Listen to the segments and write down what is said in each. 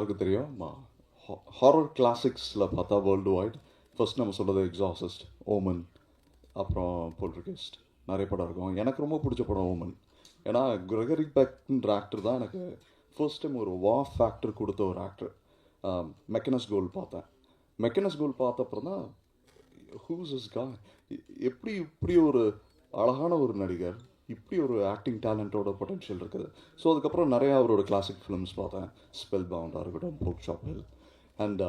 எல்லாருக்கும் தெரியும். ஹாரர் கிளாசிக்ஸில் பார்த்தா வேர்ல்டு வைட் ஃபர்ஸ்ட் நம்ம சொல்கிறது எக்ஸாசிஸ்ட், ஓமன், அப்புறம் போல்ட்ரிகெஸ்ட், நிறைய படம் இருக்கும். எனக்கு ரொம்ப பிடிச்ச படம் ஓமன். ஏன்னா கிரெகரி பெக்ன்ற ஆக்டர் தான் எனக்கு ஃபர்ஸ்ட் டைம் ஒரு வா ஃபேக்டர் கொடுத்த ஒரு ஆக்டர். மெக்கனஸ் கோல் பார்த்தேன். மெக்கனஸ் கோல் பார்த்த அப்புறம் தான் ஹூஸ் இஸ் கா, எப்படி இப்படி ஒரு அழகான ஒரு நடிகர், இப்படி ஒரு ஆக்டிங் டேலண்ட்டோட பொட்டென்ஷியல் இருக்குது. ஸோ அதுக்கப்புறம் நிறையா அவரோட கிளாசிக் ஃபிலிம்ஸ் பார்த்தேன். ஸ்பெல் பவுண்டாக இருக்கட்டும், போக் ஷாப்பில். அண்ட்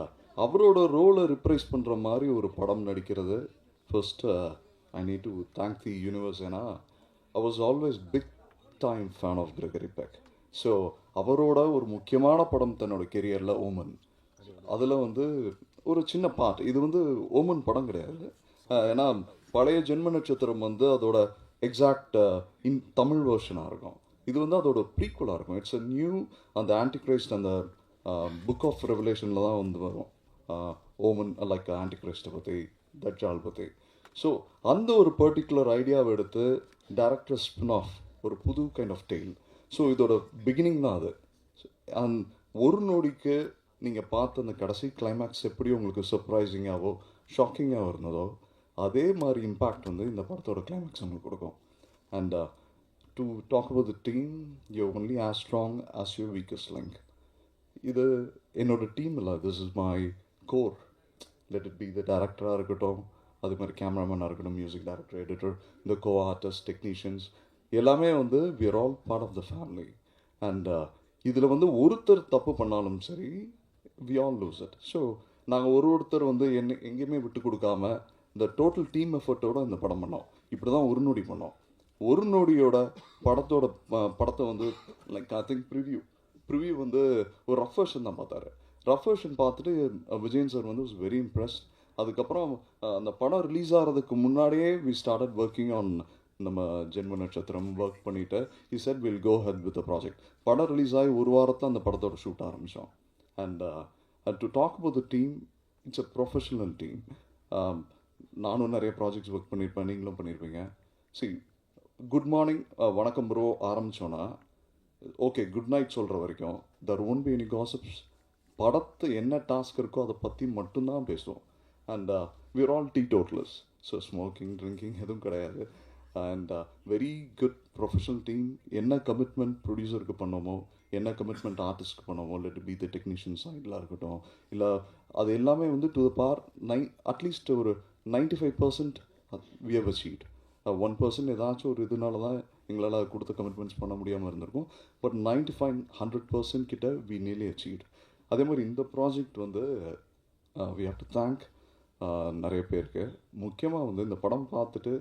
அவரோட ரோலை ரிப்ரைஸ் பண்ணுற மாதிரி ஒரு படம் நடிக்கிறது first I need to thank the universe. ஏன்னா I was always big time fan of Gregory Peck. So அவரோட ஒரு முக்கியமான படம் தன்னோட கெரியரில் ஓமன். அதில் வந்து ஒரு சின்ன பார்ட், இது வந்து ஓமன் படம் கிடையாது. ஏன்னா பழைய ஜென்ம நட்சத்திரம் வந்து அதோட எக்ஸாக்ட் தமிழ் வேர்ஷனாக இருக்கும். இது வந்து அதோட ப்ரீக்குவலாக இருக்கும். இட்ஸ் அ நியூ, அந்த ஆன்டிகிரைஸ்ட் அந்த புக் ஆஃப் ரெவலேஷனில் தான் வந்து வரும் ஓமன், லைக் ஆன்டிகிரைஸ்ட்டை பற்றி, தஜ்ஜால் பற்றி. ஸோ அந்த ஒரு பர்டிகுலர் ஐடியாவை எடுத்து டேரக்டர் ஸ்பின் ஆஃப் ஒரு புது கைண்ட் ஆஃப் டெய்ல். ஸோ இதோட பிகினிங் தான் அது. அண்ட் ஒரு நொடிக்கு நீங்கள் பார்த்த அந்த கடைசி கிளைமேக்ஸ் எப்படி உங்களுக்கு சர்ப்ரைசிங்காகவோ ஷாக்கிங்காக இருந்ததோ அதே மாதிரி இம்பேக்ட் வந்து இந்த படத்தோட கிளைமேக்ஸ் உங்களுக்கு கொடுக்கும். And to talk about the team, you only as strong as your weakest link. இது என்னோட டீம் இல்லை, this is my core. Let it be the டேரக்டராக இருக்கட்டும், அது மாதிரி கேமராமேனாக இருக்கட்டும், மியூசிக் டைரக்டர், எடிட்டர், இந்த கோ ஆர்டிஸ்ட், டெக்னீஷியன்ஸ், எல்லாமே வந்து we are all part of the family. And இதில் வந்து ஒருத்தர் தப்பு பண்ணாலும் சரி, we all lose it. So நாங்கள் ஒருத்தர் வந்து எங்கேயுமே விட்டு கொடுக்காம இந்த டோட்டல் டீம் எஃபர்ட்டோட இந்த படம் பண்ணோம். இப்படி தான் ஒரு நொடி பண்ணோம். ஒரு நொடியோட படத்தை வந்து லைக் ஐ திங்க் ப்ரிவ்யூ வந்து ஒரு ரஃப் வெர்ஷன் தான் பார்த்தாரு. ரஃப் வெர்ஷன் பார்த்துட்டு விஜயன் சார் வந்து வாஸ் வெரி இம்ப்ரெஸ்ட். அதுக்கப்புறம் அந்த படம் ரிலீஸ் ஆகிறதுக்கு முன்னாடியே வி ஸ்டார்டட் ஒர்க்கிங் ஆன் நம்ம ஜென்ம நட்சத்திரம் ஒர்க் பண்ணிவிட்டு he said will go ahead with the project. படம் ரிலீஸ் ஆகி ஒரு வாரத்தில் அந்த படத்தோட ஷூட் ஆரம்பித்தோம். And to talk about the team, it's a professional team. நானும் நிறைய ப்ராஜெக்ட்ஸ் ஒர்க் பண்ணியிருப்பேன், நீங்களும் பண்ணியிருப்பீங்க. சரி, குட் மார்னிங், வணக்கம் ப்ரோ ஆரம்பித்தோன்னா ஓகே குட் நைட் சொல்கிற வரைக்கும் there won't be any gossips. படத்து என்ன டாஸ்க் இருக்கோ அதை பற்றி மட்டும்தான் பேசுவோம். And we are all teetotallers. So smoking, drinking எதுவும் கிடையாது. And very good professional team. என்ன கமிட்மெண்ட் ப்ரொடியூசருக்கு பண்ணோமோ, என்ன கமிட்மெண்ட் ஆர்டிஸ்ட்க்கு பண்ணோமோ, லெட் பி த டெக்னீஷியன் சைடில் இருக்கட்டும், இல்லை அது எல்லாமே வந்து டு த பார் அட்லீஸ்ட் ஒரு 95% வி ஹவ் அச்சீவ்ட். 1% ஏதாச்சும் ஒரு இதனால தான் எங்களால் கொடுத்த கமிட்மெண்ட்ஸ் பண்ண முடியாமல் இருந்திருக்கும். பட் 95-100% கிட்ட வி நியர்லி அச்சீவ்ட். அதே மாதிரி இந்த ப்ராஜெக்ட் வந்து வி ஹவ் டு தேங்க் நிறைய பேருக்கு. முக்கியமாக வந்து இந்த படம் பார்த்துட்டு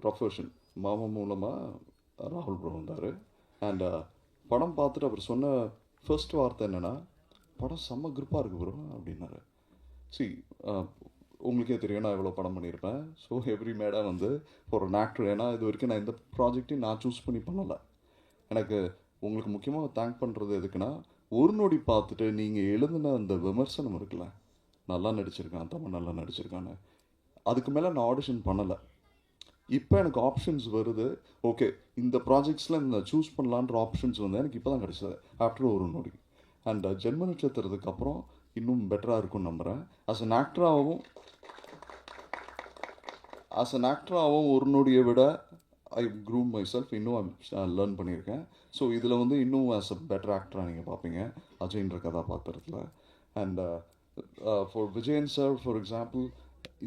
ரஃப் வெர்ஷன் மாமா மூலமாக ராகுல் ப்ரோ வந்தார். அண்ட் படம் பார்த்துட்டு அவர் சொன்ன ஃபர்ஸ்ட் வார்த்தை என்னென்னா, படம் செம்ம குரூப்பாக இருக்குது ப்ரோ அப்படின்னாரு. சி உங்களுக்கே தெரியும் நான் எவ்வளோ படம் பண்ணியிருப்பேன். ஸோ எவ்ரி மேடாக வந்து ஃபார் அன் ஆக்டர், ஏன்னா இது வரைக்கும் நான் இந்த ப்ராஜெக்டையும் நான் சூஸ் பண்ணி பண்ணலை. எனக்கு உங்களுக்கு முக்கியமாக தேங்க் பண்ணுறது எதுக்குன்னா, ஒரு நொடி பார்த்துட்டு நீங்கள் எழுதின அந்த விமர்சனம் இருக்குல்ல, நல்லா நடிச்சிருக்கான், தமிழ் நல்லா நடிச்சிருக்கான்னு, அதுக்கு மேலே நான் ஆடிஷன் பண்ணலை. இப்போ எனக்கு ஆப்ஷன்ஸ் வருது. ஓகே, இந்த ப்ராஜெக்ட்ஸில் இந்த சூஸ் பண்ணலான்ற ஆப்ஷன்ஸ் வந்து எனக்கு இப்போ தான் கிடச்சிது ஆஃப்டர் ஒரு நொடி. அண்ட் ஜென்ம நட்சத்திரத்துக்கு அப்புறம் இன்னும் பெட்டராக இருக்கும்னு நம்புகிறேன். ஆஸ் அன் ஆக்டராகவும் ஒரு நொடியை விட ஐ க்ரூம் மை செல்ஃப், இன்னும் லேர்ன் பண்ணியிருக்கேன். ஸோ இதில் வந்து இன்னும் ஆஸ் அ பெட்டர் ஆக்டராக நீங்கள் பார்ப்பீங்க அஜய்ன்ற கதாபாத்திரத்தில். And for Vijayan sir for example,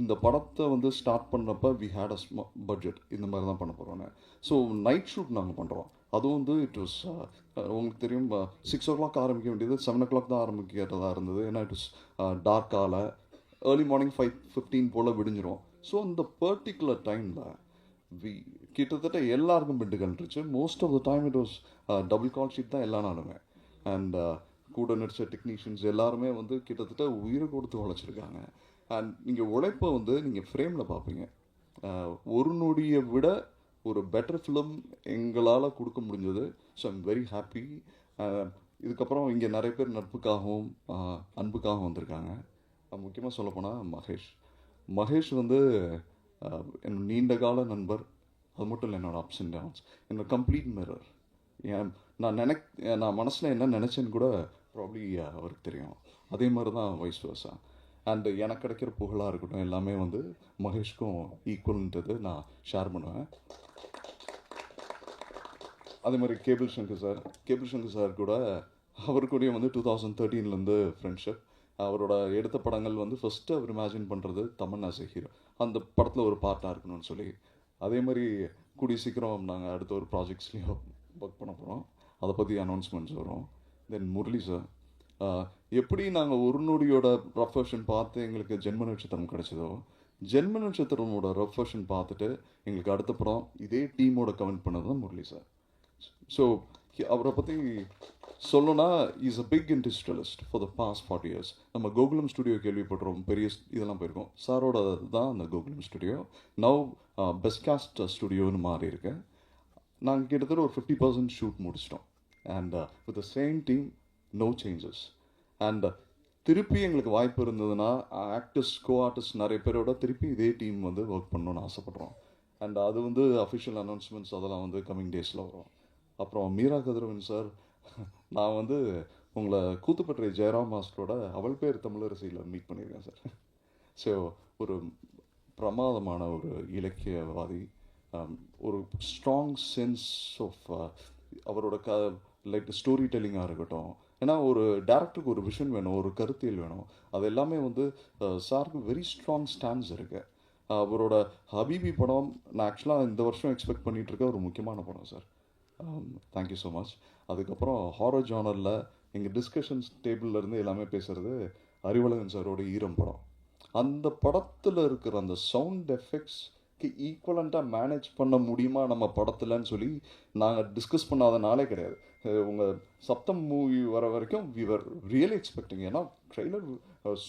இந்த படத்தை வந்து ஸ்டார்ட் பண்ணப்போ வி ஹேட் அ பட்ஜெட், இந்த மாதிரி தான் பண்ண போகிறோன்னு. ஸோ நைட் ஷூட் நாங்கள் பண்ணுறோம். அதுவும் வந்து இட் வாஸ் உங்களுக்கு தெரியும் 6 o'clock ஆரம்பிக்க வேண்டியது 7 o'clock தான் ஆரம்பிக்கிறதா இருந்தது. ஏன்னா இட் வாஸ் டார்க்கால் ஏர்லி மார்னிங் 5:15 போல் விடிஞ்சிரும். ஸோ அந்த பர்டிகுலர் டைமில் கிட்டத்தட்ட எல்லாருக்கும் பெட்டு கண்டுருச்சு. Most of the time it was double call sheet தான் எல்லா நாளுமே. அண்ட் கூட நடித்த டெக்னீஷியன்ஸ் எல்லாருமே வந்து கிட்டத்தட்ட உயிரை கொடுத்து உழைச்சிருக்காங்க. அண்ட் நீங்கள் உழைப்பை வந்து நீங்கள் ஃப்ரேமில் பார்ப்பீங்க. ஒரு நொடியை விட ஒரு பெட்டர் ஃபிலிம் எங்களால் கொடுக்க முடிஞ்சது. So I'm very happy. இதுக்கப்புறம் இங்கே நிறைய பேர் நட்புக்காகவும் அன்புக்காகவும் வந்திருக்காங்க. முக்கியமாக சொல்லப்போனால் மகேஷ் வந்து என்னோட நீண்ட கால நண்பர். அது மட்டும் இல்லை, என்னோடய அப்ஸ் அண்ட் டவுன்ஸ், என்னோட கம்ப்ளீட் மிரர். நான் மனசில் என்ன நினச்சேன்னு கூட ப்ராப்ளி அவருக்கு தெரியும். அதே மாதிரி தான் வைஸ் வர்ஸா. அண்டு எனக்கு கிடைக்கிற புகழாக இருக்கட்டும் எல்லாமே வந்து மகேஷ்க்கும் ஈக்குவல்ன்றது நான் ஷேர் பண்ணுவேன். அதே மாதிரி கேபிள் சங்கர் சார் கூட அவருக்கூடயும் வந்து 2013 ஃப்ரெண்ட்ஷிப். அவரோட எடுத்த படங்கள் வந்து ஃபஸ்ட்டு அவர் இமேஜின் பண்ணுறது தமன்னா ஆஸ் எ ஹீரோ, அந்த படத்தில் ஒரு பார்ட்டாக இருக்கணும்னு சொல்லி. அதே மாதிரி கூடிய சீக்கிரம் நாங்கள் அடுத்த ஒரு ப்ராஜெக்ட்ஸ்லேயும் ஒர்க் பண்ண போகிறோம். அதை பற்றி அனௌன்ஸ்மெண்ட்ஸ் வரும். தென் முரளி சார், எப்படி நாங்கள் ஒரு நொடியோட ரஃப் வெர்ஷன் பார்த்து எங்களுக்கு ஜென்ம நட்சத்திரம் கிடச்சதோ, ஜென்ம நட்சத்திரமோட ரஃப் வெர்ஷன் பார்த்துட்டு எங்களுக்கு அடுத்த படம் இதே டீமோட கமெண்ட் பண்ணது தான் முரளி சார். ஸோ அவரை பற்றி சொல்லணும்னா is a big industrialist for the past 40 years. நம்ம கோகுலம் ஸ்டுடியோ கேள்விப்படுறோம், பெரிய இதெல்லாம் போயிருக்கோம். சாரோட தான் அந்த Gokulam studio now best cast ஸ்டுடியோன்னு மாறி இருக்கு. நாங்கள் கிட்டத்தட்ட ஒரு 50% ஷூட் முடிச்சிட்டோம். And with the same team, no changes. And திருப்பி எங்களுக்கு வாய்ப்பு இருந்ததுன்னா ஆக்டர்ஸ் ஆர்டிஸ்ட் நிறைய பேரோட திருப்பி இதே டீம் வந்து ஒர்க் பண்ணணும்னு ஆசைப்பட்றோம். அண்ட் அது வந்து அஃபிஷியல் அனௌன்ஸ்மெண்ட்ஸ் அதெல்லாம் வந்து கம்மிங் டேஸில் வரும். அப்புறம் மீரா கதிரவன் சார், நான் வந்து உங்களை கூத்துப்பற்றை ஜெயராம் மாஸ்டரோட அவள் பேர் தமிழரசியில் மீட் பண்ணியிருக்கேன் சார். ஸோ ஒரு பிரமாதமான ஒரு இலக்கியவாதி, ஒரு ஸ்ட்ராங் சென்ஸ் ஆஃப் அவரோட லைக் ஸ்டோரி டெல்லிங்காக இருக்கட்டும். ஏன்னா ஒரு டேரக்டருக்கு ஒரு விஷன் வேணும், ஒரு கருத்தியல் வேணும். அது எல்லாமே வந்து சாருக்கு வெரி ஸ்ட்ராங் ஸ்டாண்ட்ஸ் இருக்குது. அவரோட ஹபீபி படம் நான் ஆக்சுவலாக இந்த வருஷம் எக்ஸ்பெக்ட் பண்ணிகிட்டு இருக்க ஒரு முக்கியமான படம் சார். Thank you so much. அதுக்கப்புறம் ஹாரர் ஜானரில் எங்கள் டிஸ்கஷன்ஸ் டேபிள்லேருந்து எல்லாமே பேசுகிறது அறிவழகன் சாரோட ஈரம் படம். அந்த படத்தில் இருக்கிற அந்த சவுண்ட் எஃபெக்ட்ஸ்க்கு ஈக்குவலண்ட்டாக மேனேஜ் பண்ண முடியுமா நம்ம படத்தில்ன்னு சொல்லி நாங்கள் டிஸ்கஸ் பண்ணாத நாளே கிடையாது. உங்கள் சப்தம் மூவி வர வரைக்கும் வி வர் ரியலி எக்ஸ்பெக்டிங். ஏன்னா ட்ரெய்லர்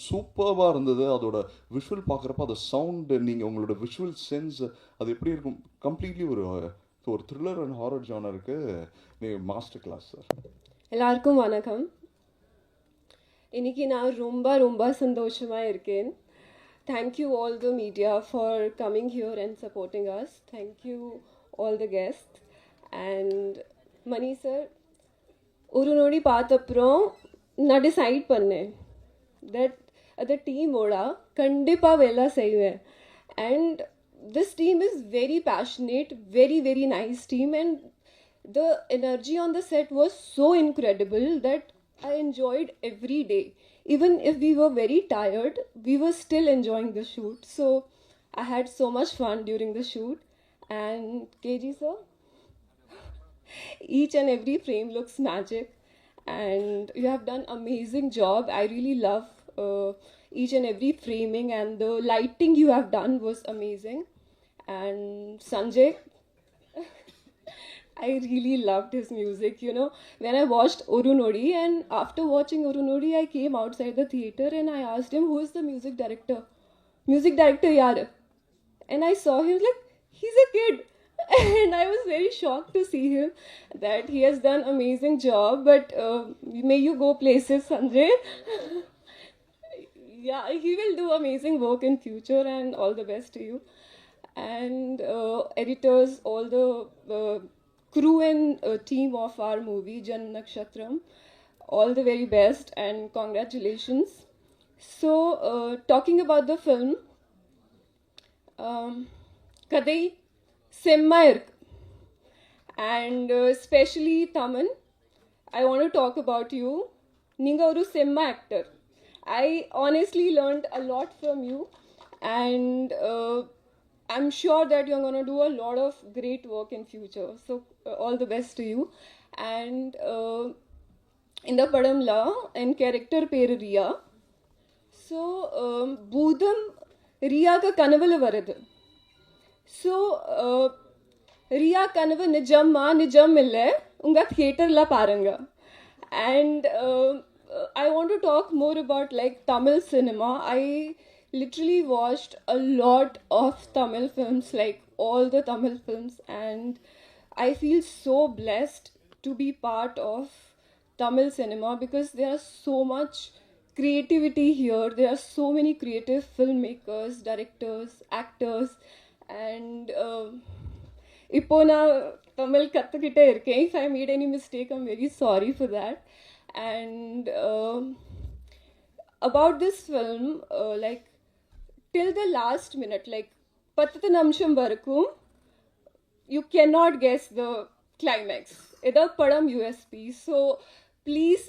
சூப்பராக இருந்தது. அதோட விஷுவல் பார்க்குறப்ப அந்த சவுண்டு, நீங்கள் உங்களோட விஷுவல் சென்ஸ் அது எப்படி இருக்கும், கம்ப்ளீட்லி ஒரு த்ரில்லர் அண்ட் ஹாரர் ஜானருக்கு மாஸ்டர் கிளாஸ் சார். எல்லாருக்கும் வணக்கம். இன்னைக்கு நான் ரொம்ப ரொம்ப சந்தோஷமாக இருக்கேன். Thank you all the media for coming here and supporting us. Thank you all the guest. And Mani sir, ஒரு நொடி பார்த்தப்புறம் நான் டிசைட் பண்ணேன் தட் அந்த டீமோட கண்டிப்பாக வேலை செய்வேன். And this team is very passionate, very very nice team, and the energy on the set was so incredible that I enjoyed every day. Even if we were very tired, we were still enjoying the shoot. So I had so much fun during the shoot. And KG sir, each and every frame looks magic, and you have done amazing job. I really love each and every framing, and the lighting you have done was amazing. And Sanjay, I really loved his music. You know, when I watched Oru Nodi, and after watching Oru Nodi, I came outside the theater and I asked him, who is the music director? Music director yaar. And I saw him like, he's a kid. And I was very shocked to see him, that he has done amazing job. But may you go places, Sanjay. Yeah, he will do amazing work in future, and all the best to you. And editors, all the crew and team of our movie Janm Nakshatram, all the very best and congratulations. So talking about the film, Kadai Semma iruk, and especially Taman, I want to talk about you. Ninga oru Semma actor. I honestly learned a lot from you, and I'm sure that you're going to do a lot of great work in future. So all the best to you. And in the padamla and character per Riya. So Budam Riya ka kanavala varadu. So Riya kanava nijam ille unga theater la paranga. And I want to talk more about like Tamil cinema. I literally watched a lot of Tamil films, like all the Tamil films, and I feel so blessed to be part of Tamil cinema because there is so much creativity here. There are so many creative filmmakers, directors, actors, and இப்போ நான் தமிழ் கற்றுக்கிட்டே இருக்கேன். If I made any mistake, I'm very sorry for that. And about this film, like till the last minute, like Patata Namsham Varakum, you cannot guess the climax. Ida Padam USP. So please,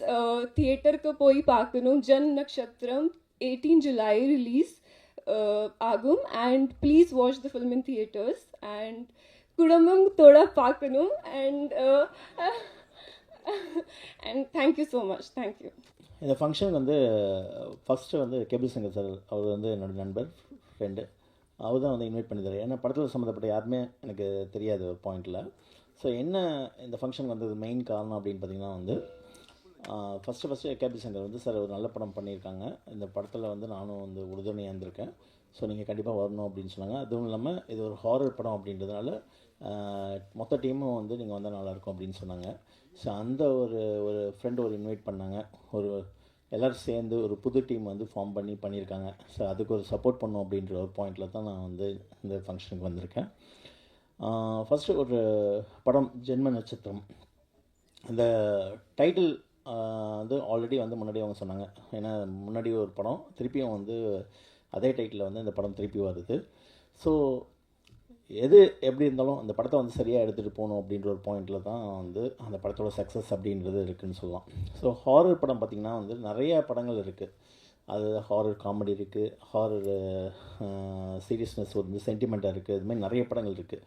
theater ka poi paakanu, Jan Nakshatram, 18 July release. Agum, and please watch the film in theaters, and Kudambam Thoda Pakanu, and thank you so much. Thank you. இந்த function வந்து first வந்து cable Shankar sir அவர் வந்து என்னோடய நண்பர் friend அவர் தான் வந்து invite பண்ணியிருந்தார். ஏன்னா படத்தில் சம்மந்தப்பட்ட யாருமே எனக்கு தெரியாது ஒரு பாயிண்டில். ஸோ என்ன இந்த ஃபங்க்ஷன் வந்தது மெயின் காரணம் அப்படின்னு பார்த்திங்கன்னா வந்து ஃபஸ்ட்டு கேபிள் சங்கர் வந்து சார் ஒரு நல்ல படம் பண்ணியிருக்காங்க, இந்த படத்தில் வந்து நானும் வந்து உறுதுணையாக இருந்திருக்கேன், ஸோ நீங்கள் கண்டிப்பாக வரணும் அப்படின்னு சொன்னாங்க. அதுவும் இல்லாமல் இது ஒரு ஹாரர் படம் அப்படின்றதுனால மொத்த டீமும் வந்து நீங்கள் வந்தால் நல்லாயிருக்கும் அப்படின்னு சொன்னாங்க. ஸோ அந்த ஒரு ஃப்ரெண்டு ஒரு இன்வைட் பண்ணாங்க, ஒரு எல்லோரும் சேர்ந்து ஒரு புது டீம் வந்து ஃபார்ம் பண்ணியிருக்காங்க. ஸோ அதுக்கு ஒரு சப்போர்ட் பண்ணோம் அப்படின்ற ஒரு பாயிண்டில் தான் நான் வந்து இந்த ஃபங்க்ஷனுக்கு வந்திருக்கேன். ஃபஸ்ட்டு ஒரு படம் ஜென்ம நட்சத்திரம், அந்த டைட்டில் வந்து ஆல்ரெடி வந்து முன்னாடி அவங்க சொன்னாங்க. ஏன்னா முன்னாடி ஒரு படம் திருப்பியும் வந்து அதே டைட்டில் வந்து இந்த படம் திருப்பி வருது. ஸோ எது எப்படி இருந்தாலும் அந்த படத்தை வந்து சரியாக எடுத்துகிட்டு போகணும் அப்படின்ற ஒரு பாயிண்டில் தான் வந்து அந்த படத்தோட சக்ஸஸ் அப்படின்றது இருக்குதுன்னு சொல்லலாம். ஸோ ஹாரர் படம் பார்த்திங்கன்னா வந்து நிறைய படங்கள் இருக்குது. அது ஹாரர் காமெடி இருக்குது, ஹாரர் சீரியஸ்னஸ் வந்து சென்டிமெண்ட்டாக இருக்குது, இதுமாதிரி நிறைய படங்கள் இருக்குது.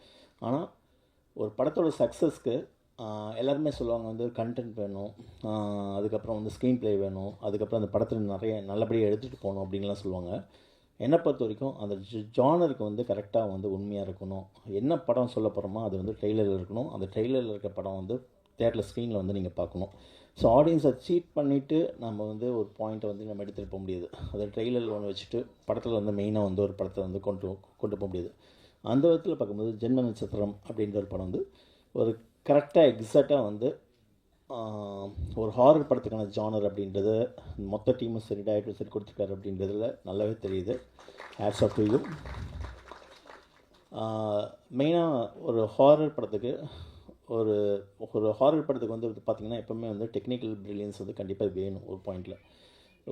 ஆனால் ஒரு படத்தோட சக்ஸஸ்க்கு எல்லாருமே சொல்லுவாங்க வந்து கண்டென்ட் வேணும், அதுக்கப்புறம் வந்து ஸ்க்ரீன் ப்ளே வேணும், அதுக்கப்புறம் அந்த படத்தில் நிறைய நல்லபடியாக எடுத்துகிட்டு போகணும் அப்படின்லாம் சொல்லுவாங்க. என்னை பொறுத்த வரைக்கும் அந்த ஜானருக்கு வந்து கரெக்டாக வந்து உண்மையாக இருக்கணும். என்ன படம் சொல்ல போகிறோமோ அது வந்து ட்ரெய்லரில் இருக்கணும். அந்த ட்ரெய்லரில் இருக்க படம் வந்து தேட்டரில் ஸ்க்ரீனில் வந்து நீங்கள் பார்க்கணும். ஸோ ஆடியன்ஸை சீட் பண்ணிவிட்டு நம்ம வந்து ஒரு பாயிண்ட்டை வந்து நம்ம எடுத்துகிட்டு போக முடியாது. அதை ட்ரெய்லரில் ஒன்று வச்சுட்டு படத்தில் வந்து மெயினாக வந்து ஒரு படத்தை வந்து கொண்டு போக முடியாது. அந்த விதத்தில் பார்க்கும்போது ஜென்ம நட்சத்திரம் அப்படின்ற ஒரு படம் வந்து ஒரு கரெக்டாக எக்ஸாக்டாக வந்து ஒரு ஹாரர் படத்துக்கான ஜானர் அப்படின்றது மொத்த டீமும் சரி டைரக்டரும் சரி கொடுத்துருக்காரு அப்படின்றதுல நல்லாவே தெரியுது. Hats off to you. மெயினாக ஒரு ஹாரர் படத்துக்கு ஒரு ஹாரர் படத்துக்கு வந்து பார்த்திங்கன்னா எப்போவுமே வந்து டெக்னிக்கல் ப்ரில்லியன்ஸ் வந்து கண்டிப்பாக வேணும். ஒரு பாயிண்டில்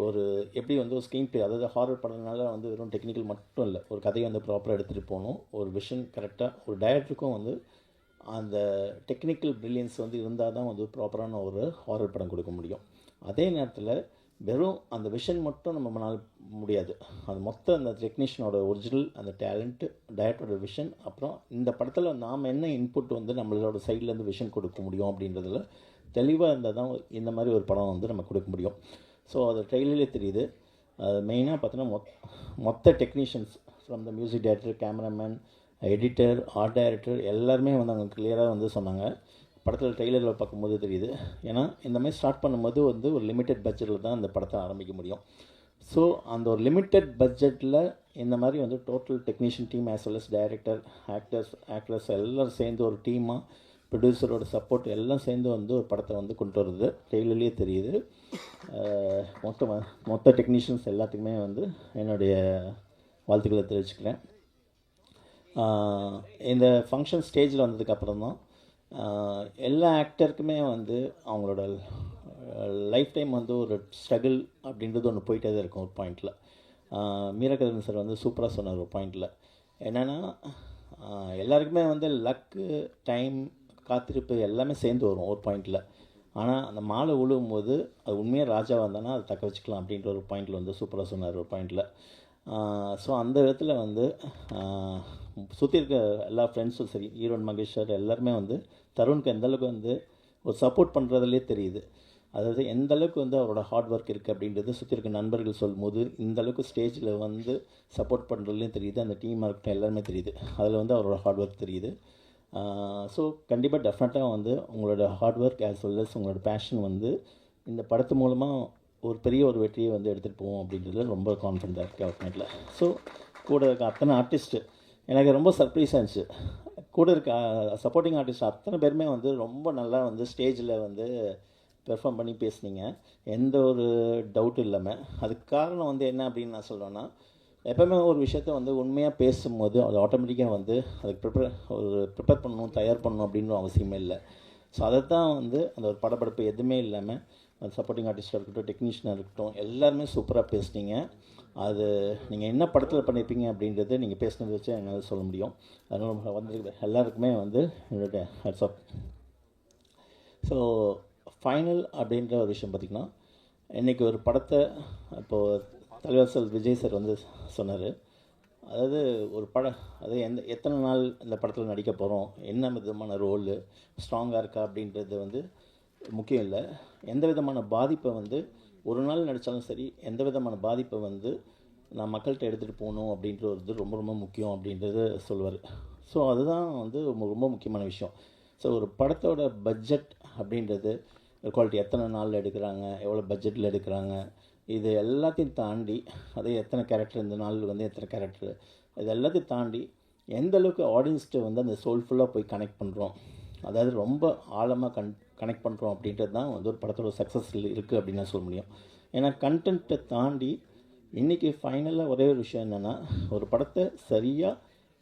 ஒரு எப்படி வந்து ஒரு ஸ்க்ரீன் ப்ளே, அதாவது ஹாரர் படம்னால வந்து வெறும் டெக்னிக்கல் மட்டும் இல்லை, ஒரு கதையை வந்து ப்ராப்பராக எடுத்துகிட்டு போகணும். ஒரு விஷன் கரெக்டாக ஒரு டைரக்டருக்கும் வந்து அந்த டெக்னிக்கல் ப்ரில்லியன்ஸ் வந்து இருந்தால் தான் வந்து ப்ராப்பரான ஒரு ஹாரர் படம் கொடுக்க முடியும். அதே நேரத்தில் வெறும் அந்த விஷன் மட்டும் நம்மளால் முடியாது. அது மொத்தம் அந்த டெக்னீஷியனோட ஒரிஜினல் அந்த டேலண்ட்டு, டைரக்டரோட விஷன், அப்புறம் இந்த படத்தில் நாம் என்ன இன்புட் வந்து நம்மளோட சைட்லேருந்து விஷன் கொடுக்க முடியும் அப்படின்றதில் தெளிவாக இருந்தால் தான் இந்த மாதிரி ஒரு படம் வந்து நம்ம கொடுக்க முடியும். ஸோ அது ட்ரெயிலே தெரியுது. அது மெயினாக பார்த்தோன்னா மொத்த technicians from the music director, cameraman, editor, art director எல்லாருமே வந்து அவங்க கிளியராக வந்து சொன்னாங்க. படத்தில் ட்ரெய்லரில் பார்க்கும்போது தெரியுது. ஏன்னா இந்த மாதிரி ஸ்டார்ட் பண்ணும்போது வந்து ஒரு லிமிட்டட் பட்ஜெட்டில் தான் இந்த படத்தை ஆரம்பிக்க முடியும். ஸோ அந்த ஒரு லிமிட்டட் பட்ஜெட்டில் இந்த மாதிரி வந்து total technician team as well as director, actors எல்லோரும் சேர்ந்து ஒரு டீமாக ப்ரொடியூசரோட சப்போர்ட் எல்லாம் சேர்ந்து வந்து ஒரு படத்தை வந்து கொண்டு வருது. ட்ரெய்லர்லேயே தெரியுது. மொத்த டெக்னீஷியன்ஸ் எல்லாத்துக்குமே வந்து என்னுடைய வாழ்த்துக்களை தெரிவிச்சுக்கிறேன். இந்த ஃபங்க்ஷன் ஸ்டேஜில் வந்ததுக்கப்புறம் தான் எல்லா ஆக்டருக்குமே வந்து அவங்களோட லைஃப் டைம் வந்து ஒரு ஸ்ட்ரகிள் அப்படின்றது ஒன்று போயிட்டே தான் இருக்கும். ஒரு பாயிண்டில் மீரகதன் சார் வந்து சூப்பராக சொன்னார். ஒரு பாயிண்டில் என்னென்னா எல்லாருக்குமே வந்து லக்கு, டைம், காத்திருப்பு எல்லாமே சேர்ந்து வரும் ஒரு பாயிண்டில். ஆனால் அந்த மாலை உழுவும் போது அது உண்மையாக ராஜாவாக இருந்தானா அதை தக்க வச்சுக்கலாம் அப்படின்ற ஒரு பாயிண்டில் வந்து சூப்பராக சொன்னார் ஒரு பாயிண்டில். ஸோ அந்த விதத்தில் வந்து சுற்றி இருக்க எல்லா ஃப்ரெண்ட்ஸும் சரி, ஈரோன் மகேஷ் சார் எல்லாருமே வந்து தருணுக்கு எந்தளவுக்கு வந்து ஒரு சப்போர்ட் பண்ணுறதுலே தெரியுது. அதாவது எந்தளவுக்கு வந்து அவரோட ஹார்ட் ஒர்க் இருக்குது அப்படின்றது சுற்றி இருக்க நண்பர்கள் சொல்லும்போது இந்தளவுக்கு ஸ்டேஜில் வந்து சப்போர்ட் பண்ணுறதுலேயும் தெரியுது. அந்த டீமாக இருக்கட்டும் எல்லாருமே தெரியுது. அதில் வந்து அவரோட ஹார்ட் ஒர்க் தெரியுது. ஸோ கண்டிப்பாக டெஃபினட்டாக வந்து உங்களோட hard work as well as உங்களோட பேஷன் வந்து இந்த படத்து மூலமாக ஒரு பெரிய ஒரு வெற்றியை வந்து எடுத்துகிட்டு போவோம் அப்படின்றதுல ரொம்ப கான்ஃபிடென்ட்டாக இருக்குது அவுட்மேட்டில். ஸோ கூட இருக்க அத்தனை ஆர்டிஸ்ட்டு எனக்கு ரொம்ப சர்ப்ரைஸாக இருந்துச்சு. கூட இருக்க சப்போர்ட்டிங் ஆர்டிஸ்ட் அத்தனை பேருமே வந்து ரொம்ப நல்லா வந்து ஸ்டேஜில் வந்து பெர்ஃபார்ம் பண்ணி பேசுனீங்க, எந்த ஒரு டவுட்டும் இல்லாமல். அதுக்கு காரணம் வந்து என்ன அப்படின்னு நான் சொல்கிறேன்னா, எப்போவுமே ஒரு விஷயத்த வந்து உண்மையாக பேசும்போது அது ஆட்டோமேட்டிக்காக வந்து அதுக்கு ப்ரிப்பேர் பண்ணணும், தயார் பண்ணணும் அப்படின்னு அவசியமே இல்லை. ஸோ அதை தான் வந்து அந்த ஒரு படப்படப்பு எதுவுமே இல்லாமல் அது சப்போர்ட்டிங் ஆர்டிஸ்டாக இருக்கட்டும், டெக்னீஷியனாக இருக்கட்டும், எல்லாருமே சூப்பராக பேசுனீங்க. அது நீங்கள் என்ன படத்தில் பண்ணியிருப்பீங்க அப்படின்றது நீங்கள் பேசுனதை வச்சு என்னால் சொல்ல முடியும். அதனால் வந்திருக்கிற எல்லாருக்குமே வந்து என்னுடைய ஹேட்ஸ் ஆஃப். ஸோ ஃபைனல் அப்படின்ற ஒரு விஷயம் பார்த்திங்கன்னா, இன்றைக்கி ஒரு படத்தை இப்போது தலைவர் சார் விஜய் சார் வந்து சொன்னார். அதாவது ஒரு படம், அது எத்தனை நாள் இந்த படத்தில் நடிக்க போகிறோம், என்ன விதமான ரோலு ஸ்ட்ராங்காக இருக்கா அப்படின்றது வந்து முக்கியம் இல்லை. எந்த விதமான பாதிப்பை வந்து ஒரு நாள் நடித்தாலும் சரி, எந்த விதமான பாதிப்பை வந்து நான் மக்கள்கிட்ட எடுத்துகிட்டு போகணும் அப்படின்றது ரொம்ப ரொம்ப முக்கியம் அப்படின்றது சொல்லுவார். ஸோ அதுதான் வந்து ரொம்ப முக்கியமான விஷயம். ஸோ ஒரு படத்தோட பட்ஜெட் அப்படின்றது குவாலிட்டி, எத்தனை நாளில் எடுக்கிறாங்க, எவ்வளோ பட்ஜெட்டில் எடுக்கிறாங்க, இது எல்லாத்தையும் தாண்டி, அதே எத்தனை கேரக்டர் இந்த நாள் வந்து எத்தனை கேரக்டர், இது எல்லாத்தையும் தாண்டி எந்த அளவுக்கு ஆடியன்ஸ்ட்டு வந்து அந்த சோல்ஃபுல்லாக போய் கனெக்ட் பண்ணுறோம், அதாவது ரொம்ப ஆழமாக கனெக்ட் பண்ணுறோம் அப்படின்றது தான் வந்து ஒரு படத்தோட சக்ஸஸ் இருக்குது அப்படின்னு நான் சொல்ல முடியும். ஏன்னா கண்டென்ட்டை தாண்டி இன்றைக்கி ஃபைனலாக ஒரே ஒரு விஷயம் என்னென்னா, ஒரு படத்தை சரியாக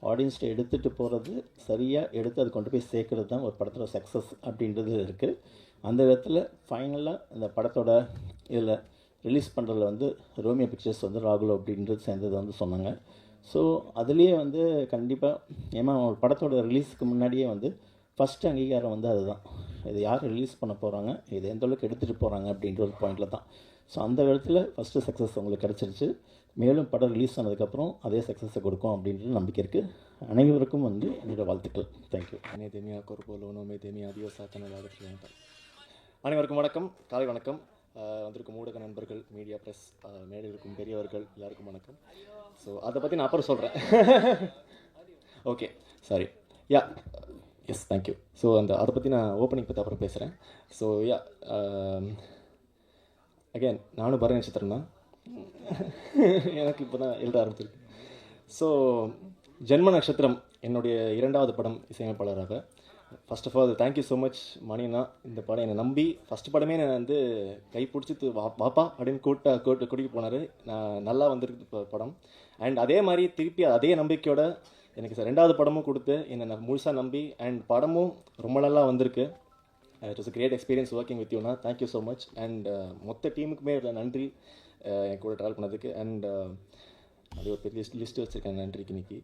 ஆடியன்ஸ்ட்டை எடுத்துகிட்டு போகிறது, சரியாக எடுத்து அது கொண்டு போய் சேர்க்குறது தான் ஒரு படத்தோட சக்ஸஸ் அப்படின்றது இருக்குது. அந்த விதத்தில் ஃபைனலாக இந்த படத்தோட இதில் ரிலீஸ் பண்ணுறதுல வந்து ரோமியோ பிக்சர்ஸ் வந்து ராகுல் அப்படின்றது சேர்ந்தது வந்து சொன்னாங்க. ஸோ அதுலேயே வந்து கண்டிப்பாக ஏன்னா ஒரு படத்தோட ரிலீஸுக்கு முன்னாடியே வந்து ஃபஸ்ட்டு அங்கீகாரம் வந்து அதுதான், இது யார் ரிலீஸ் பண்ண போகிறாங்க, இது எந்த அளவுக்கு எடுத்துகிட்டு போகிறாங்க அப்படின்ற ஒரு பாயிண்டில் தான். ஸோ அந்த விதத்தில் ஃபஸ்ட்டு சக்ஸஸ் உங்களுக்கு கிடச்சிருச்சு. மேலும் படம் ரிலீஸ் ஆனதுக்கப்புறம் அதே சக்ஸஸை கொடுக்கும் அப்படின்ற நம்பிக்கை இருக்குது. அனைவருக்கும் வந்து என்னோடய வாழ்த்துக்கள். தேங்க்யூ. அனைவருக்கும் வணக்கம், காலை வணக்கம். வந்திருக்கும் ஊடக நண்பர்கள், மீடியா ப்ரெஸ், மேடையில் இருக்கும் பெரியவர்கள் எல்லாருக்கும் வணக்கம். ஸோ அதை பற்றி நான் அப்புறம் சொல்கிறேன். Okay, sorry. Yeah, yes, thank you. So அதை பற்றி நான் ஓப்பனிங் பற்றி அப்புறம் பேசுகிறேன். ஸோ யா, அகேன் நானும் பரணி நட்சத்திரம் தான். எனக்கு இப்போ தான் எழுத ஆரம்பிச்சிருக்கு. ஸோ ஜென்ம நட்சத்திரம் என்னுடைய 2வது படம் இசையமைப்பாளராக. First of all thank you so much மணினா. இந்த படம் என்னை நம்பி ஃபஸ்ட் படமே நான் வந்து கை பிடிச்சி வாப்பா அப்படின்னு கூட்டிகிட்டு போனார். நான் நல்லா வந்திருக்கு படம். அண்ட் அதே மாதிரி திருப்பி அதே நம்பிக்கையோட எனக்கு 2வது படமும் கொடுத்து என்னை நான் முழுசாக நம்பி, அண்ட் படமும் ரொம்ப நல்லா வந்திருக்கு. It was a great experience working with யூனா. Thank you so much. அண்ட் மொத்த டீமுக்குமே நன்றி என் கூட ட்ராவல் பண்ணதுக்கு. அண்ட் அது ஒரு பெரிய லிஸ்ட்டு வச்சுருக்கேன் நன்றிக்கு இன்னைக்கு.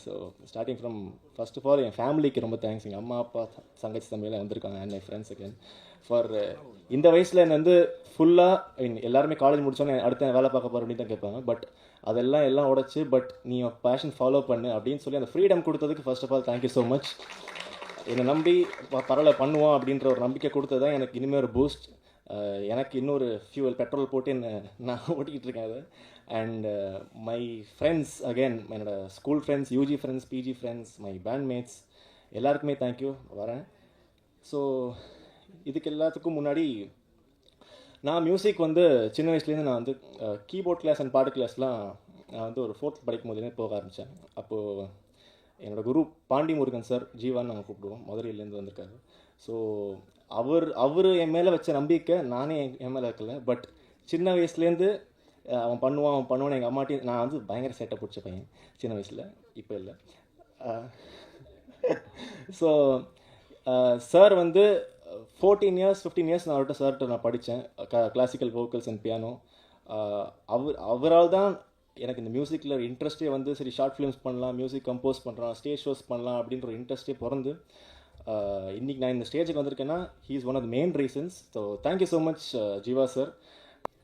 So starting from first of all என் ஃபேமிலிக்கு ரொம்ப தேங்க்ஸ். எங்கள் அம்மா அப்பா தங்கச்சி தம்பியெல்லாம் வந்திருக்காங்க. And my friends again for இந்த வயசில் என்னை வந்து ஃபுல்லாக எல்லாருமே காலேஜ் முடிச்சோன்னே அடுத்த வேலை பார்க்க போகிற அப்படின்னு தான் கேட்பாங்க. பட் அதெல்லாம் உடச்சி, பட் நீ பேஷன் ஃபாலோ பண்ணு அப்படின்னு சொல்லி அந்த ஃப்ரீடம் கொடுத்ததுக்கு first of all thank you so much. என்னை நம்பி பரவாயில்ல பண்ணுவோம் அப்படின்ற ஒரு நம்பிக்கை கொடுத்தது தான் எனக்கு இனிமேல் ஒரு பூஸ்ட். எனக்கு இன்னொரு ஃபியூவல் பெட்ரோல் போட்டு நான் ஓட்டிக்கிட்டு இருக்கேன் அதை. அண்ட் மை ஃப்ரெண்ட்ஸ் அகேன், என்னோடய school friends, UG friends, PG friends, my bandmates எல்லாருக்குமே தேங்க்யூ. வரேன். ஸோ இதுக்கு எல்லாத்துக்கும் முன்னாடி நான் மியூசிக் வந்து சின்ன வயசுலேருந்து நான் வந்து கீபோர்ட் கிளாஸ் அண்ட் பாட்டு கிளாஸ்லாம் நான் வந்து ஒரு 4th படிக்கும் போதுலேயே போக ஆரம்பித்தேன். அப்போது என்னோடய குரு பாண்டி முருகன் சார், ஜீவான்னு நாங்கள் கூப்பிடுவோம், மதுரையிலேருந்து வந்திருக்காரு. ஸோ அவர் என் மேலே வச்ச நம்பிக்கை நானே என் மேலே வைக்கல. பட் சின்ன வயசுலேருந்து அவன் பண்ணுவான்னு எங்கள் அம்மாட்டையும் நான் வந்து பயங்கர சேட்டை பிடிச்ச பையன் சின்ன வயசில், இப்போ இல்லை. ஸோ சார் வந்து 14 years 15 years நான் அவர்கிட்ட சார்கிட்ட நான் படித்தேன் கிளாசிக்கல் வோக்கல்ஸ் அண்ட் பியானோ. அவரால் தான் எனக்கு இந்த மியூசிக்கில் இன்ட்ரெஸ்ட்டே வந்து சரி ஷார்ட் ஃபிலிம்ஸ் பண்ணலாம், மியூசிக் கம்போஸ் பண்ணுறான், ஸ்டேஜ் ஷோஸ் பண்ணலாம் அப்படின்ற ஒரு இன்ட்ரெஸ்ட்டே பிறந்து இன்றைக்கி நான் இந்த ஸ்டேஜுக்கு வந்திருக்கேன்னா he is one of the main reasons. So thank you so much Jiiva sir.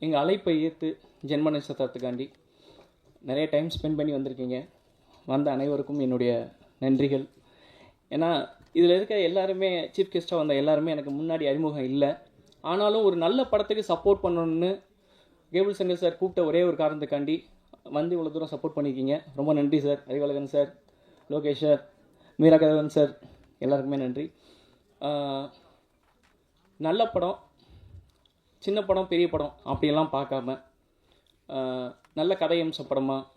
எங்கள் அழைப்பை ஏற்று ஜென்ம நட்சத்திரத்துக்காண்டி நிறைய டைம் ஸ்பெண்ட் பண்ணி வந்திருக்கீங்க. வந்த அனைவருக்கும் என்னுடைய நன்றிகள். ஏன்னா இதில் இருக்க எல்லாருமே சீஃப் கெஸ்ட்டாக வந்த எல்லாருமே எனக்கு முன்னாடி அறிமுகம் இல்லை. ஆனாலும் ஒரு நல்ல படத்துக்கு சப்போர்ட் பண்ணணுன்னு கேபிள் சங்கர் சார் கூப்பிட்ட ஒரே ஒரு காரணத்துக்காண்டி வந்து இவ்வளோ தூரம் சப்போர்ட் பண்ணியிருக்கீங்க. ரொம்ப நன்றி sir. Arivazhagan sir, Lokesh sir, Meera Kathavan sir, எல்லாருக்குமே நன்றி. நல்ல படம், சின்ன படம், பெரிய படம் அப்படியெல்லாம் பார்க்காம நல்ல கதையம்ச படமாக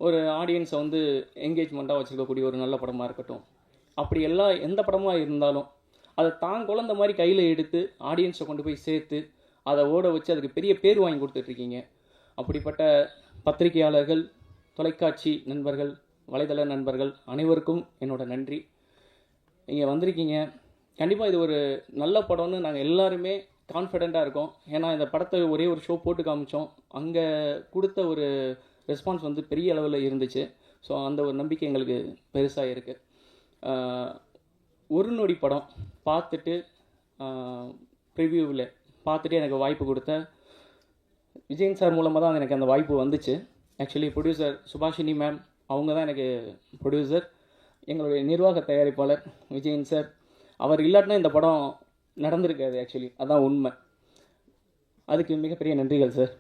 ஒரு ஆடியன்ஸை வந்து என்கேஜ்மெண்ட்டாக வச்சுருக்கக்கூடிய ஒரு நல்ல படமாக இருக்கட்டும். அப்படி எந்த படமாக இருந்தாலும் அதை தான் குழந்த மாதிரி கையில் எடுத்து ஆடியன்ஸை கொண்டு போய் சேர்த்து அதை ஓட வச்சு அதுக்கு பெரிய பேர் வாங்கி கொடுத்துட்ருக்கீங்க. அப்படிப்பட்ட பத்திரிகையாளர்கள், தொலைக்காட்சி நண்பர்கள், வலைதள நண்பர்கள் அனைவருக்கும் என்னோட நன்றி. இங்கே வந்திருக்கீங்க. கண்டிப்பாக இது ஒரு நல்ல படம்னு நாங்கள் எல்லாருமே கான்ஃபிடெண்ட்டாக இருக்கோம். ஏன்னா இந்த படத்தை ஒரே ஒரு ஷோ போட்டு காமிச்சோம். அங்கே கொடுத்த ஒரு ரெஸ்பான்ஸ் வந்து பெரிய அளவில் இருந்துச்சு. ஸோ அந்த ஒரு நம்பிக்கை எங்களுக்கு பெருசாக இருக்குது. ஒரு நொடி படம் பார்த்துட்டு ப்ரிவ்யூவில் பார்த்துட்டு எனக்கு வாய்ப்பு கொடுத்த விஜயன் சார் மூலமாக தான் எனக்கு அந்த வாய்ப்பு வந்துச்சு. ஆக்சுவலி ப்ரொடியூசர் சுபாஷினி மேம் அவங்க தான் எனக்கு ப்ரொடியூசர். எங்களுடைய நிர்வாக தயாரிப்பாளர் விஜயன் சார், அவர் இல்லாட்டினா இந்த படம் நடந்திருக்காது. ஆக்சுவலி அதான் உண்மை. அதுக்கு மிகப்பெரிய நன்றிகள் சார்.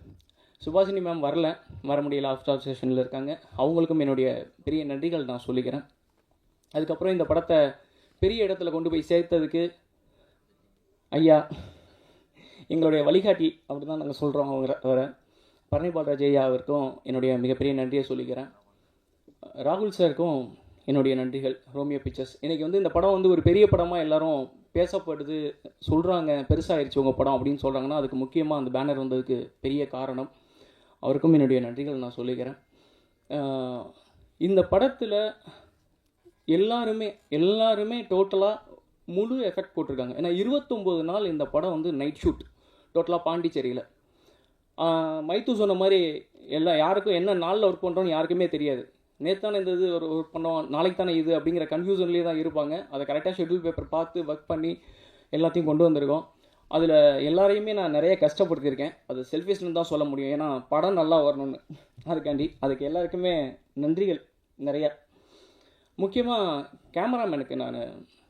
சுபாஷினி மேம் வர முடியல, ஆஃப் ஸ்டாப் செஷனில் இருக்காங்க. அவங்களுக்கும் என்னுடைய பெரிய நன்றிகள் நான் சொல்லிக்கிறேன். அதுக்கப்புறம் இந்த படத்தை பெரிய இடத்துல கொண்டு போய் சேர்த்ததுக்கு ஐயா, எங்களுடைய வழிகாட்டி அப்படி தான் நாங்கள் சொல்கிறோம். அவரை பரணி பால்ராஜ் ஐயா அவருக்கும் என்னுடைய மிகப்பெரிய நன்றியை சொல்லிக்கிறேன். ராகுல் சாருக்கும் என்னுடைய நன்றிகள். ரோமியோ பிக்சர்ஸ் இன்றைக்கி வந்து இந்த படம் வந்து ஒரு பெரிய படமாக எல்லாரும் பேசப்படுது சொல்கிறாங்க, பெருசாகிடுச்சு உங்கள் படம் அப்படின்னு சொல்கிறாங்கன்னா அதுக்கு முக்கியமாக அந்த பேனர் வந்ததுக்கு பெரிய காரணம். அவருக்கும் என்னுடைய நன்றிகள் நான் சொல்லிக்கிறேன். இந்த படத்தில் எல்லாருமே டோட்டலாக முழு எஃபெக்ட் போட்டிருக்காங்க. ஏன்னா 29 நாள் இந்த படம் வந்து நைட் ஷூட் டோட்டலாக பாண்டிச்சேரியில். மைத்து சொன்ன மாதிரி யாருக்கும் என்ன நாளில் ஒர்க் பண்ணுறோன்னு யாருக்குமே தெரியாது. நேற்றானே இந்த இது ஒரு ஒர்க் பண்ணோம், நாளைக்கு தானே இது அப்படிங்கிற கன்ஃபியூஷன்லேயே தான் இருப்பாங்க. அதை கரெக்டாக ஷெட்யூல் பேப்பர் பார்த்து ஒர்க் பண்ணி எல்லாத்தையும் கொண்டு வந்திருக்கோம். அதில் எல்லாரையுமே நான் நிறைய கஷ்டப்படுத்தியிருக்கேன். அது செல்ஃபிஷ்னு தான் சொல்ல முடியும். ஏன்னா படம் நல்லா வரணும்னு. அதுக்கு எல்லாருக்குமே நன்றிகள் நிறையா. முக்கியமாக கேமராமேனுக்கு நான்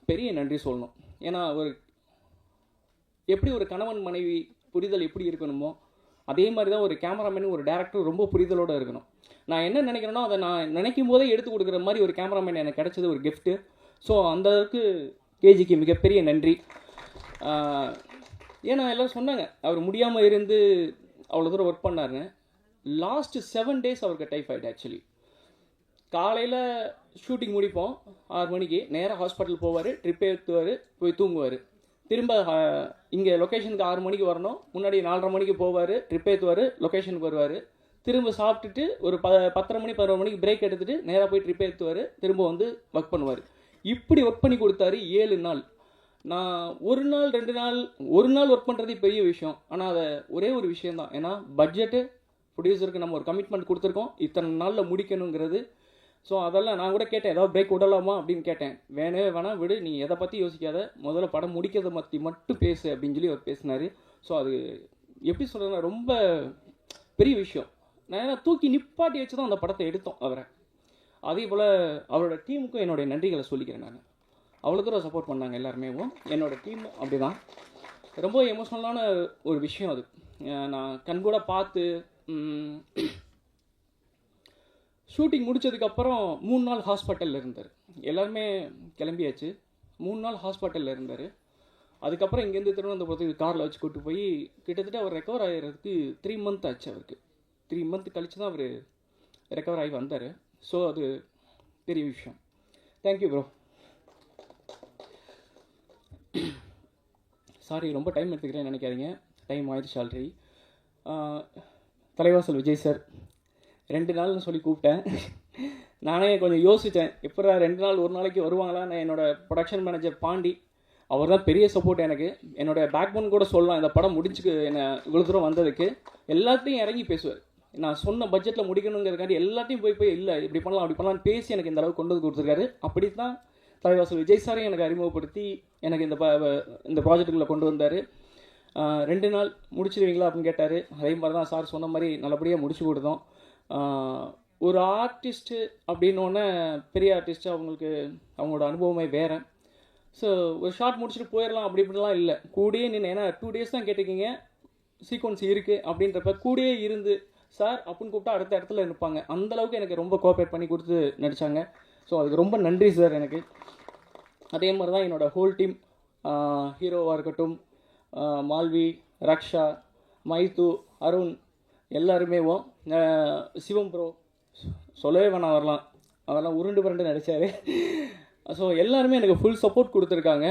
பெரிய நன்றி சொல்லணும். ஏன்னா எப்படி ஒரு கணவன் மனைவி புரிதல் எப்படி இருக்கணுமோ அதே மாதிரி தான் ஒரு கேமராமேனு ஒரு டேரக்டர் ரொம்ப புரிதலோடு இருக்கணும். நான் என்ன நினைக்கிறேனோ அதை நான் நினைக்கும் போதே எடுத்து கொடுக்குற மாதிரி ஒரு கேமராமேன் எனக்கு கிடைச்சது ஒரு கிஃப்ட்டு. ஸோ அந்த அளவுக்கு கேஜிக்கு மிகப்பெரிய நன்றி. ஏன்னா எல்லோரும் சொன்னாங்க அவர் முடியாமல் இருந்து அவ்வளோ தூரம் ஒர்க் பண்ணாருன்னு. லாஸ்ட்டு 7 days அவருக்கு டைஃபாய்டு. ஆக்சுவலி காலையில் ஷூட்டிங் முடிப்போம் 6 மணிக்கு, நேராக ஹாஸ்பிட்டல் போவார், ட்ரிப் ஏற்றுவார், போய் தூங்குவார். திரும்ப இங்கே லொக்கேஷனுக்கு 6 மணிக்கு வரணும், முன்னாடி 4:30 மணிக்கு போவார், ட்ரிப் ஏற்றுவார், லொக்கேஷனுக்கு வருவார், திரும்ப சாப்பிட்டுட்டு ஒரு 10:30 மணி 11 மணிக்கு பிரேக் எடுத்துகிட்டு நேராக போய் ட்ரிப் ஏற்றுவார், திரும்ப வந்து ஒர்க் பண்ணுவார். இப்படி ஒர்க் பண்ணி கொடுத்தாரு 7 நாள். நான் 1 நாள் 2 நாள் ஒர்க் பண்ணுறதே பெரிய விஷயம். ஆனால் அதை ஒரே ஒரு விஷயந்தான். ஏன்னா பட்ஜெட்டு ப்ரொடியூசருக்கு நம்ம ஒரு கமிட்மெண்ட் கொடுத்துருக்கோம், இத்தனை நாளில் முடிக்கணுங்கிறது. ஸோ அதெல்லாம் நான் கூட கேட்டேன், ஏதாவது பிரேக் விடலாமா அப்படின்னு கேட்டேன். வேணாம் விடு, நீ எதை பற்றி யோசிக்காத, முதல்ல படம் முடிக்கிறத பற்றி மட்டும் பேசு அப்படின்னு சொல்லி அவர் பேசினார். ஸோ அது எப்படி சொல்கிறதுனா ரொம்ப பெரிய விஷயம். நான் தூக்கி நிப்பாட்டி வச்சு தான் அந்த படத்தை எடுத்தோம் அவரை. அதே போல் அவரோட டீமுக்கும் என்னுடைய நன்றிகளை சொல்லிக்கிறேன். நான் அவ்வளோ தூரம் சப்போர்ட் பண்ணாங்க எல்லாருமே. என்னோடய டீமும் அப்படி தான். ரொம்ப எமோஷ்னலான ஒரு விஷயம் அது. நான் கண்கூட பார்த்து ஷூட்டிங் முடித்ததுக்கப்புறம் 3 நாள் ஹாஸ்பிட்டலில் இருந்தார். எல்லாருமே கிளம்பியாச்சு. 3 நாள் ஹாஸ்பிட்டலில் இருந்தார். அதுக்கப்புறம் இங்கேருந்து திருவனந்தபுரத்துக்கு காரில் வச்சு கூப்பிட்டு போய் கிட்டத்தட்ட அவர் ரெக்கவர் ஆகிறதுக்கு 3 months ஆச்சு. அவருக்கு 3 month கழித்து தான் அவர் ரெக்கவர் ஆகி வந்தார். ஸோ அது பெரிய விஷயம். Thank you bro. சாரி ரொம்ப டைம் எடுத்துக்கிறேன்னு நினைக்காதீங்க, டைம் ஆயிடுச்சு ஆல்ரெடி. தலைவாசல் விஜய் சார் 2 நாள்னு சொல்லி கூப்பிட்டேன். நானே கொஞ்சம் யோசித்தேன், எப்போ 2 நாள் 1 நாளைக்கு வருவாங்களா. நான் என்னோடய ப்ரொடக்ஷன் மேனேஜர் பாண்டி, அவர் தான் பெரிய சப்போர்ட் எனக்கு. என்னோடய பேக்போன் கூட சொல்லலாம். இந்த படம் முடிச்சுக்கு என்னை இவ்வளோ தூரம் வந்ததுக்கு எல்லாத்தையும் இறங்கி பேசுவார். நான் சொன்ன பட்ஜெட்டில் முடிக்கணுங்கிறதுக்காண்டி எல்லாத்தையும் போய் இல்லை இப்படி பண்ணலாம் அப்படி பண்ணலாம்னு பேசி எனக்கு இந்த அளவுக்கு கொண்டு வந்து கொடுத்துருக்காரு. அப்படி தான் தலைவாசல் விஜய் சாரையும் எனக்கு அறிமுகப்படுத்தி எனக்கு இந்த ப்ராஜெக்டுக்குள்ளே கொண்டு வந்தார். 2 நாள் முடிச்சிடுவீங்களா அப்படின்னு கேட்டார். அதே மாதிரி தான் சார் சொன்ன மாதிரி நல்லபடியாக முடிச்சு கொடுத்தோம். ஒரு ஆர்டிஸ்ட்டு அப்படின்னோடனே பெரிய ஆர்டிஸ்ட்டு அவங்களோட அனுபவமே வேறு. ஸோ ஒரு ஷார்ட் முடிச்சுட்டு போயிடலாம் அப்படி இப்படிலாம் இல்லை, கூடயே நின்று. ஏன்னா 2 days தான் கேட்டிருக்கீங்க, சீக்வன்ஸ் இருக்குது அப்படின்றப்ப கூடயே இருந்து சார் அப்படின்னு கூப்பிட்டா அடுத்த இடத்துல இருப்பாங்க. அந்தளவுக்கு எனக்கு ரொம்ப கோஆப்ரேட் பண்ணி கொடுத்து நடித்தாங்க. ஸோ அதுக்கு ரொம்ப நன்றி சார் எனக்கு. அதே மாதிரி தான் என்னோடய ஹோல் டீம், ஹீரோவாக இருக்கட்டும், மால்வி, ரக்ஷா, மைத்து, அருண் எல்லாருமே, சிவம் ப்ரோ சொல்லவே வேணாம், வரலாம் அதெல்லாம் உருண்டு புரண்டு நடித்தார். ஸோ எல்லாருமே எனக்கு ஃபுல் சப்போர்ட் கொடுத்துருக்காங்க.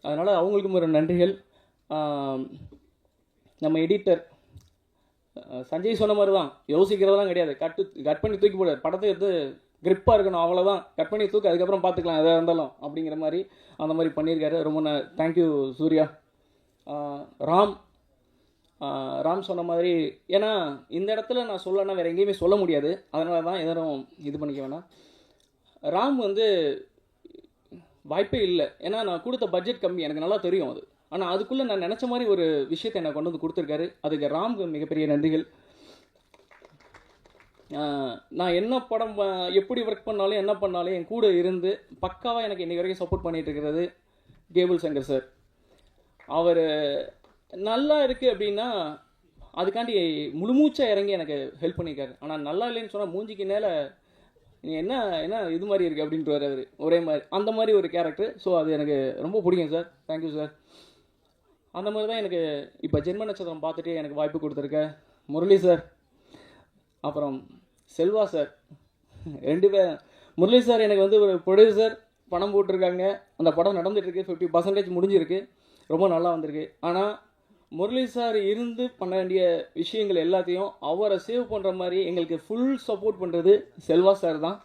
அதனால் அவங்களுக்கும் ஒரு நன்றிகள். நம்ம எடிட்டர் சஞ்சய் சொன்ன மாதிரி தான், யோசிக்கிறதெல்லாம் கிடையாது, கட் பண்ணி தூக்கி போடுவார். படத்தை எடுத்து கிரிப்பாக இருக்கணும், அவ்வளோதான், கட் பண்ணி தூக்கி அதுக்கப்புறம் பார்த்துக்கலாம் எதாக இருந்தாலும் அப்படிங்கிற மாதிரி அந்த மாதிரி பண்ணியிருக்காரு. ரொம்ப தேங்க்யூ சூர்யா. ராம் ராம் சொன்ன மாதிரி, ஏன்னா இந்த இடத்துல நான் சொல்லலைன்னா வேறு எங்கேயுமே சொல்ல முடியாது, அதனால தான் எதரும் இது பண்ணிக்க வேணாம். ராம் வந்து வாய்ப்பே இல்லை, ஏன்னா நான் கொடுத்த பட்ஜெட் கம்மி, எனக்கு நல்லா தெரியும் அது. ஆனால் அதுக்குள்ளே நான் நினச்ச மாதிரி ஒரு விஷயத்தை எனக்கு கொண்டு வந்து கொடுத்துருக்காரு. அதுக்கு ராம்க்கு மிகப்பெரிய நன்றிகள். நான் என்ன படம் எப்படி ஒர்க் பண்ணாலும் என்ன பண்ணாலும் என் கூட இருந்து பக்காவாக எனக்கு இன்றைக்கி வரைக்கும் சப்போர்ட் பண்ணிகிட்டு இருக்கிறது கேபிள் சங்கர் சார். அவர் நல்லா இருக்குது அப்படின்னா அதுக்காண்டி முழுமூச்சாக இறங்கி எனக்கு ஹெல்ப் பண்ணியிருக்காரு. ஆனால் நல்லா இல்லைன்னு சொன்னால் மூஞ்சிக்கு மேலே நீ என்ன என்ன இது மாதிரி இருக்குது அப்படின்ட்டு அவர் ஒரே மாதிரி, அந்த மாதிரி ஒரு கேரக்டர். ஸோ அது எனக்கு ரொம்ப பிடிக்கும் சார். Thank you sir. அந்த மாதிரி தான் எனக்கு இப்போ ஜென்ம நட்சத்திரம் பார்த்துட்டு எனக்கு வாய்ப்பு கொடுத்துருக்க முரளி சார், அப்புறம் செல்வா சார், 2 பேர். முரளி சார் எனக்கு வந்து ஒரு ப்ரொடியூசர், பணம் போட்டிருக்காங்க, அந்த படம் நடந்துகிட்ருக்கு, 50% முடிஞ்சிருக்கு, ரொம்ப நல்லா வந்திருக்கு. ஆனால் முரளி சார் இருந்து பண்ண வேண்டிய விஷயங்கள் எல்லாத்தையும் அவரை சேவ் பண்ணுற மாதிரி எங்களுக்கு ஃபுல் சப்போர்ட் பண்ணுறது செல்வா சார் தான்.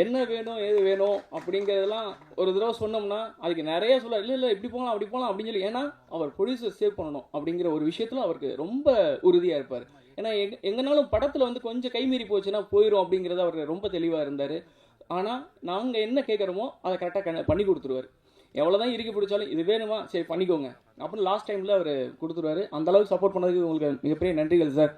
என்ன வேணும் ஏது வேணும் அப்படிங்கிறதெல்லாம் ஒரு தடவை சொன்னோம்னா அதுக்கு நிறைய சொல்ல, இல்லை இப்படி போகலாம் அப்படி போகலாம் அப்படின்னு சொல்லி, ஏன்னா அவர் ப்ரொடியூசர் சேவ் பண்ணணும் அப்படிங்கிற ஒரு விஷயத்தில் அவருக்கு ரொம்ப உறுதியாக இருப்பார். ஏன்னா எங்கனாலும் படத்தில் வந்து கொஞ்சம் கைமீறி போச்சுன்னா போயிடும் அப்படிங்கிறது அவர் ரொம்ப தெளிவாக இருந்தார். ஆனால் நாங்கள் என்ன கேட்குறோமோ அதை கரெக்டாக பண்ணி கொடுத்துருவார். எவ்வளோ தான் இறுக்கி பிடிச்சாலும் இது வேணுமா, சரி பண்ணிக்கோங்க அப்படின்னு லாஸ்ட் டைமில் அவர் கொடுத்துருவாரு. அந்தளவுக்கு சப்போர்ட் பண்ணதுக்கு உங்களுக்கு மிகப்பெரிய நன்றிகள் சார்.